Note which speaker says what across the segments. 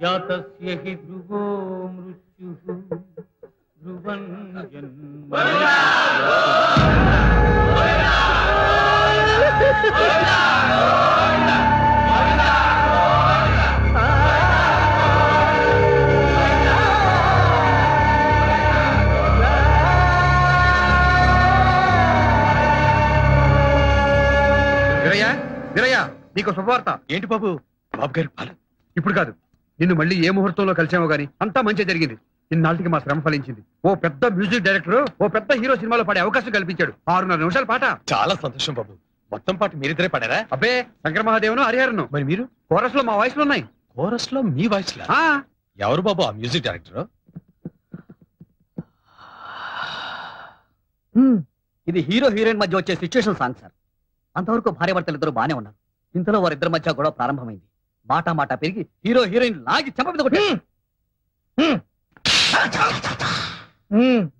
Speaker 1: జాతస్య హి ధ్రువో మృత్యుః ధ్రువం జన్మ.
Speaker 2: నీకు శుభవార్త.
Speaker 3: ఏంటి బాబు? బాబు గారి పాలు
Speaker 2: ఇప్పుడు కాదు, నిన్ను మళ్ళీ ఏ ముహూర్తంలో కలిసామో గానీ అంతా మంచి జరిగింది. ఇన్నాళ్ళకి మా శ్రమ ఫలించింది. ఓ పెద్ద మ్యూజిక్ డైరెక్టర్ ఓ పెద్ద హీరో సినిమాలో పాడే అవకాశం కల్పించాడు. 6:30 నిమిషాల పాట.
Speaker 3: చాలా సంతోషం బాబు. మొత్తం పాట మీరిద్దరే పాడారా?
Speaker 2: అబ్బే, శంకర మహాదేవను హరిహరను.
Speaker 3: మరి మీరు?
Speaker 2: కోరస్ లో మా వాయిస్లు ఉన్నాయి.
Speaker 3: కోరస్ లో మీ వాయిస్ లా? ఎవరు బాబు ఆ మ్యూజిక్ డైరెక్టర్?
Speaker 4: ఇది హీరో హీరోయిన్ మధ్య వచ్చే సిచ్యువేషన్ సాంగ్ సార్. అంతవరకు భార్యాభర్తలు ఇద్దరు బానే ఉన్నారు. ఇంతలో వారిద్దరి మధ్య గొడవ ప్రారంభమైంది. మాట పెరిగి హీరో హీరోయిన్ లాగి చెంప మీద కొట్టారు.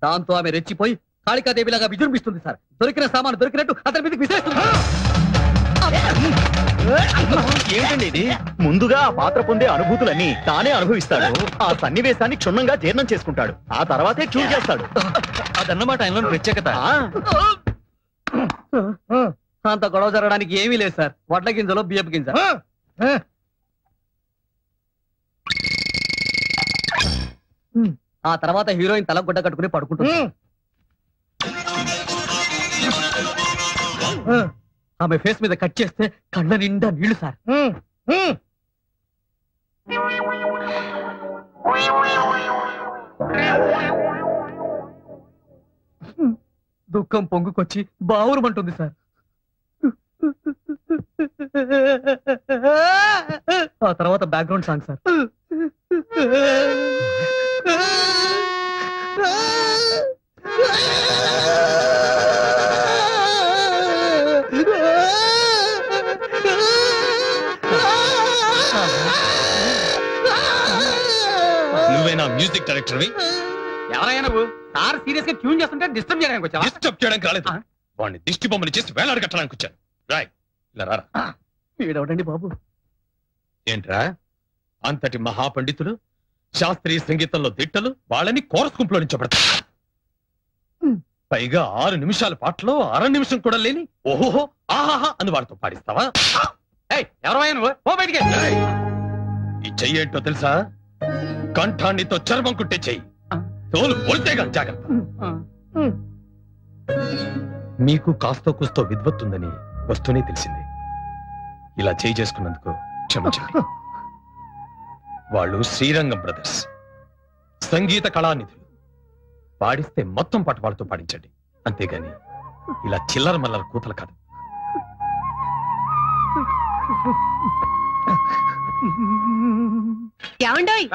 Speaker 4: దాంతో ఆమె రెచ్చిపోయి కాళికాదేవిలాగా విజృంభిస్తుంది సార్. దొరికిన సామాను దొరికినట్టు అతని మీదకి విసిరేస్తుంది.
Speaker 5: ఏమిటండి ఇది? ముందుగా ఆ పాత్ర పొందే అనుభూతులన్నీ తానే అనుభవిస్తాడు. ఆ సన్నివేశాన్ని క్షుణ్ణంగా జీర్ణం చేసుకుంటాడు. ఆ తర్వాతే ట్యూన్ చేస్తాడు.
Speaker 3: అదన్నమాట ఆయనలో ప్రత్యేకత.
Speaker 4: అంత గొడవ జరగడానికి ఏమీ లేదు సార్. వడ్ల గింజలో బియ్యపు గింజ. ఆ తర్వాత హీరోయిన్ తల గుడ్డ కట్టుకుని పడుకుంటుంది. ఆమె ఫేస్ మీద కట్ చేస్తే కళ్ళ నిండా నీళ్లు సార్. దుఃఖం పొంగుకొచ్చి బావురమంటుంది సార్. ఆ తర్వాత బ్యాక్గ్రౌండ్ సాంగ్ సార్.
Speaker 3: నువ్వేనా మ్యూజిక్ డైరెక్టర్వి?
Speaker 2: ఎవరైనా నువ్వు సార్ సీరియస్ గా ట్యూన్ చేస్తుంటే డిస్టర్బ్ చేయడానికి వచ్చావా?
Speaker 3: డిస్టర్బ్ చేయడానికి రాలేదు. వాడిని దిష్టి బొమ్మని చేసి వేలాడి కట్టడానికి వచ్చాను. రాయ్, ఇలా రారా.
Speaker 4: వీడవడండి బాబు.
Speaker 3: ఏంట్రా, అంతటి మహాపండితులు, శాస్త్రీయ సంగీతంలో దిట్టలు, వాళ్ళని కోరస్ గుంపులో నించబడతారు. పైగా 6 నిమిషాల పాటలో 1/2 నిమిషం కూడా లేని ఓహోహో ఆహాహా అని వాళ్ళతో పాడిస్తావా?
Speaker 2: ఎవరైనా నువ్వు ఓ బయటికి.
Speaker 3: ఈ చెయ్యి ఏంటో తెలుసా? కంఠాన్నితో చర్మం కుట్టే చెయ్యి. తోలు పొలితేగా జాగ్రత్త. మీకు కాస్తో కూస్తో విద్వత్తుందని వస్తూనే తెలిసింది. ఇలా చేయి చేసుకున్నందుకు క్షమించండి. వాళ్ళు శ్రీరంగం బ్రదర్స్, సంగీత కళానిధులు. పాడిస్తే మొత్తం పాట వాళ్ళతో పాడించండి, అంతేగాని ఇలా చిల్లర మల్లర కూతలు కాదు.
Speaker 6: ఏవండోయ్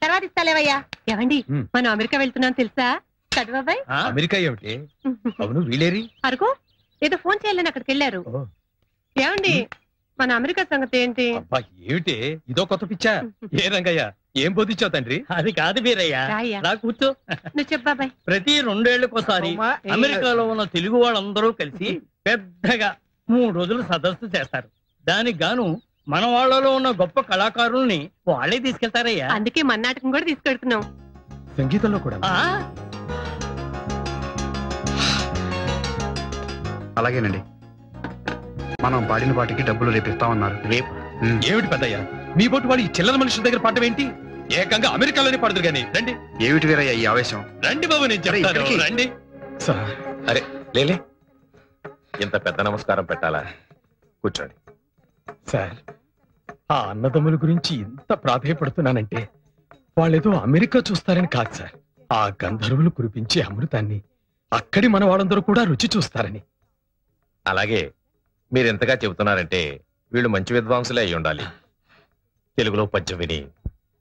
Speaker 6: తర్వాత ఇస్తాలేవయ్యా. ఏవండి, మనం అమెరికా వెళ్తున్నాం తెలుసా? చదువు బాబాయ్.
Speaker 3: అమెరికా ఏమిటి? అవును, వీలేరి
Speaker 6: అరుగు ఏదో ఫోన్ చేయాలని అక్కడికి వెళ్ళారు. ఏమండి, మన అమెరికా సంగతి ఏంటి?
Speaker 3: అబ్బా ఏమిటి ఇదో కొత్త పిచ్చా? ఏ రంగయ్య, ఏం బోధించావు తండ్రి?
Speaker 7: అది కాదు వీరయ్య, రా కూర్చో.
Speaker 6: నువ్వు చెప్పు బాబాయ్.
Speaker 7: ప్రతి 2 ఏళ్లకోసారి అమెరికాలో ఉన్న తెలుగు వాళ్ళందరూ కలిసి పెద్దగా 3 రోజులు సదస్సు చేస్తారు. దానికి గాను మన వాళ్ళలో ఉన్న గొప్ప కళాకారుల్ని వాళ్ళే తీసుకెళ్తారయ్యా.
Speaker 6: అందుకే మన నాటకం కూడా తీసుకెళ్తున్నాం.
Speaker 3: సంగీతంలో కూడా?
Speaker 2: అలాగేనండి. మనం పాడిన పాటికి డబ్బులు రేపిస్తామన్నారు.
Speaker 3: రేపు ఏమిటి పెద్దయ్యా, మీ బోటు వాడి చిల్లర మనుషుల దగ్గర పాడటం ఏంటి? ఏకంగా అమెరికాలోనే పాడదు కానీ. రండి.
Speaker 2: ఏమిటి వీరయ్య ఈ ఆవేశం?
Speaker 3: రండి బాబు, నేను చెప్తాను. రండి.
Speaker 8: అరే లేలే, ఇంత పెద్ద నమస్కారం పెట్టాలా? కూర్చోండి.
Speaker 3: సార్, ఆ అన్నదమ్ముల గురించి ఇంత ప్రాధేయపడుతున్నానంటే వాళ్ళేదో అమెరికా చూస్తారని కాదు సార్. ఆ గంధర్వులు కురిపించే అమృతాన్ని అక్కడి మన వాళ్ళందరూ కూడా రుచి చూస్తారని.
Speaker 8: అలాగే మీరెంతగా చెబుతున్నారంటే వీళ్ళు మంచి విద్వాంసులే అయి ఉండాలి. తెలుగులో పద్యం విని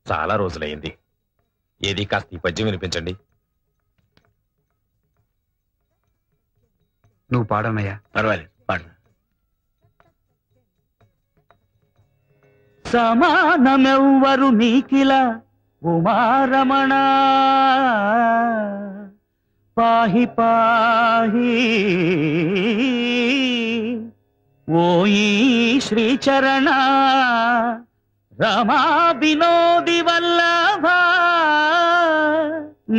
Speaker 8: చాలా రోజులైంది. ఏది కాస్త ఈ పద్యం వినిపించండి.
Speaker 2: నువ్వు పాడనయ్యా.
Speaker 7: పర్వాలేదు, పాడు. సమానమెవ్వరు నీకిలా ఉమారమణ పాహి పాహి ఓయి శ్రీచరణ
Speaker 1: రమా వినోది వల్లభ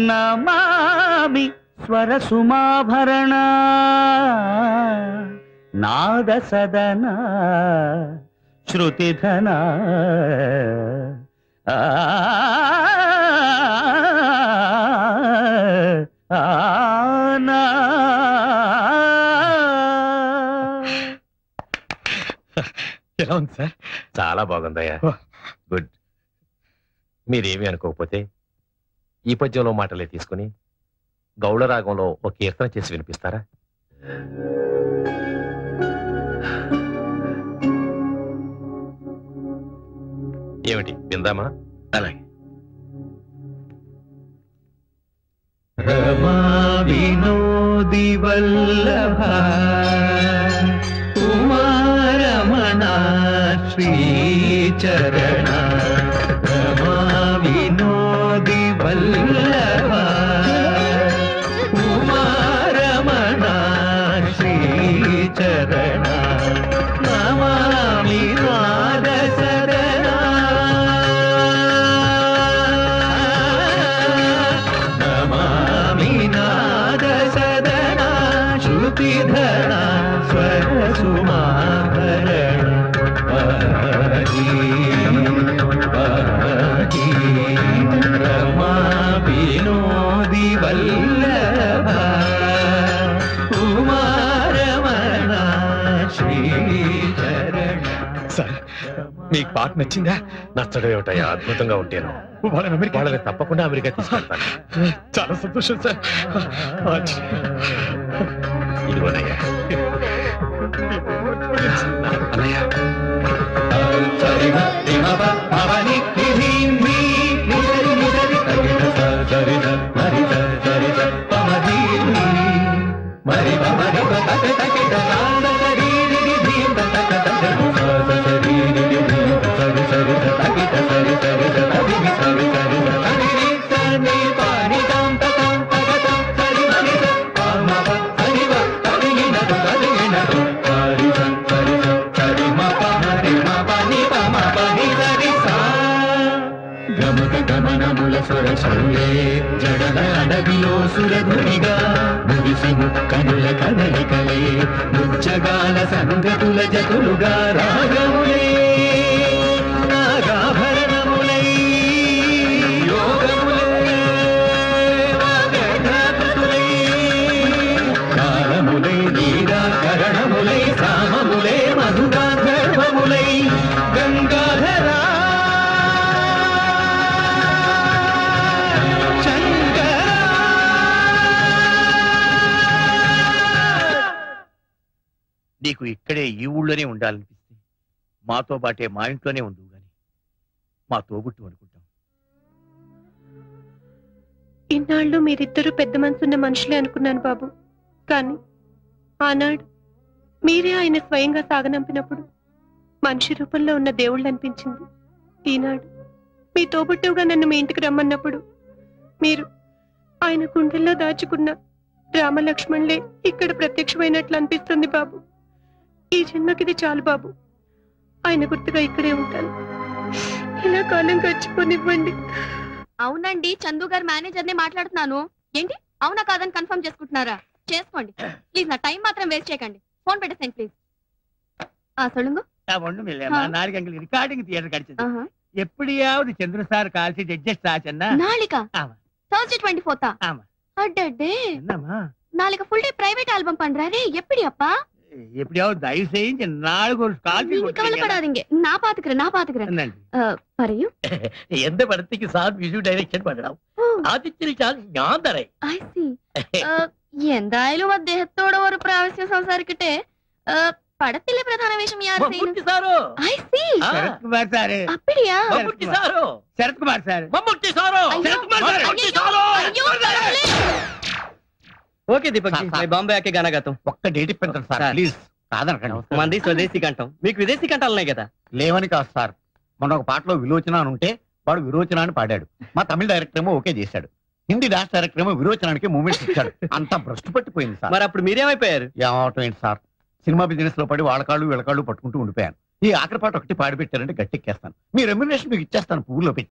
Speaker 1: నమామి స్వర సుమాభరణ నాద సదన శృతిధన
Speaker 3: ఎలా ఉంది సార్?
Speaker 8: చాలా బాగుందయ్యా. గుడ్. మీరేమీ అనుకోకపోతే ఈ పద్యంలో మాటలే తీసుకుని గౌళ రాగంలో ఒక కీర్తన చేసి వినిపిస్తారా? ఏమిటి విందామా?
Speaker 1: అలాగే. రమా వినోది వల్లభ కుమారమణ శ్రీచరణ రమా వినోది వల్లభ కుమారమణ శ్రీచరణ నమామి నాద సదన నమామి నాద సదన శృతిధర స్వర సుమాభరణ పాహి పాహి రమా వినోది వల్లభ కుమారమణ శ్రీచరణ.
Speaker 3: సార్ మీకు పాట నచ్చిందా?
Speaker 8: నచ్చడం ఏమిటయ్యా, అద్భుతంగా ఉంటాను.
Speaker 3: వాళ్ళని అమెరికా
Speaker 8: వాళ్ళని తప్పకుండా అమెరికా తీసుకెళ్తాను.
Speaker 3: చాలా సంతోషం సార్.
Speaker 8: ఇదిగోనయ్యా.
Speaker 2: అన్నయ్య
Speaker 1: జడల అడవిలో సురధునిగా ముగిసి ముక్కనుల కదలికలే ముచ్చగాల సంగతుల జతులుగా రాగములే నాగాభరణములై యోగములే వాగఢాకృతులై కాలములై నీరాకరణములై సామములై మధుగాంధర్వములై గంగాధరా
Speaker 7: నీకు ఇక్కడే ఈ ఊళ్ళోనే ఉండాలనిపిస్తే మాతో బాటే మా ఇంట్లోనే ఉండు గాని మా తోబుట్టు అనుకుంటాం.
Speaker 6: ఇన్నాళ్ళు మీరిద్దరూ పెద్ద మనసున్న మనుషులే అనుకున్నాను బాబు. కానీ ఆనాడు మీరే ఆయన స్వయంగా సాగనంపినప్పుడు మనిషి రూపంలో ఉన్న దేవుళ్ళు అనిపించింది. ఈనాడు మీ తోబుట్టుగా నన్ను మీ ఇంటికి రమ్మన్నప్పుడు మీరు ఆయన గుండెల్లో దాచుకున్న రామలక్ష్మణులే ఇక్కడ ప్రత్యక్షమైనట్లు అనిపిస్తుంది బాబు. ఈ జన్మకిది చాలు బాబు. ఆయన గుర్తుగా ఇక్కడే ఉంటాను. ఇలా కాలం గడిచిపోనివ్వండి.
Speaker 9: అవునండి, చందు గారు మేనేజర్ నే మాట్లాడుతున్నాను. ఏంటి అవునా కాదని కన్ఫర్మ్ చేసుకుంటున్నారా? చేసుకోండి ప్లీజ్. నా టైం మాత్రం వేస్ట్ చేయకండి. ఫోన్ పెట్టేసాను ప్లీజ్. சொல்லுங்க.
Speaker 7: நாளைக்கு எங்களுக்கு ரிகார்டிங் தியேட்டர் கிடைச்சது. எப்படியாவது சந்திர சார் கால் ஷீட் அட்ஜஸ்ட் ஆச்சுன்னா
Speaker 9: நாளைக்கா?
Speaker 7: ஆமா.
Speaker 9: Thursday 24th.
Speaker 7: ஆமா.
Speaker 9: அடடே.
Speaker 7: என்னம்மா
Speaker 9: நாளைக்கு ஃபுல் டே பிரைவேட் ஆல்பம் பண்றாரே, எப்படி அப்பா?
Speaker 7: எப்படியாவது தயவு செஞ்சு நாளைக்கு ஒரு கால் ஷீட்
Speaker 9: நீங்க கவலைப்படாதீங்க, நான் பாத்துக்கிறேன். പറയൂ.
Speaker 7: எந்த படத்துக்கு சார் மியூசிக் டைரக்ഷൻ பண்ணണം? ആദ്യത്തെ ചാൻസ് ഞാൻ തരാം.
Speaker 9: I see. എന്തായാലും അദ്ദേഹത്തോട് ഒരു പ്രാവശ്യം സംസാരിക്കട്ടെ. പടത്തിലെ പ്രധാന വേഷം യാർ
Speaker 7: മമ്മൂട്ടി സാറോ?
Speaker 9: I see.
Speaker 7: Sarath Kumar sir.
Speaker 9: அப்படியா?
Speaker 7: മമ്മൂട്ടി സാറോ? ശരത് കുമാർ സാറ്. മമ്മൂട്ടി സാറോ? ശരത് കുമാർ സാറ്. മമ്മൂട്ടി സാറോ?
Speaker 4: ఓకే దీపక్ జీ, నేను బాంబే ఆకే గానా గాతా హూं.
Speaker 7: ఒక్క డేట్ ఇప్పించండి సార్ ప్లీజ్. కాదనకండి.
Speaker 4: మంది స్వదేశీ కంఠం, మీకు విదేశీ కంఠాలు ఉన్నాయి కదా?
Speaker 7: లేవని కాదు సార్, మొన్న ఒక పాటలో విలోచన అని ఉంటే వాడు విరోచన అని పాడాడు. మా తమిళ డైరెక్టర్ ఏమో ఓకే చేశాడు. హిందీ డాన్స్ డైరెక్టర్ ఏమో విరోచనానికి మూమెంట్స్ ఇచ్చాడు. అంతా భ్రష్టు పట్టిపోయింది సార్.
Speaker 4: మరి అప్పుడు మీరేమైపోయారు?
Speaker 7: ఏమవటం ఏంటి సార్, సినిమా బిజినెస్ లో పడి వాళ్ళ కాళ్ళు వీళ్ళ కాళ్ళు పట్టుకుంటూ ఉండిపోయాను.
Speaker 10: ఈ ఆఖరి పాట ఒకటి పాడి పెట్టారంటే గట్టెక్కేస్తాను. మీ రెమ్యునరేషన్ మీకు ఇచ్చేస్తాను పువ్వులో పెట్టి.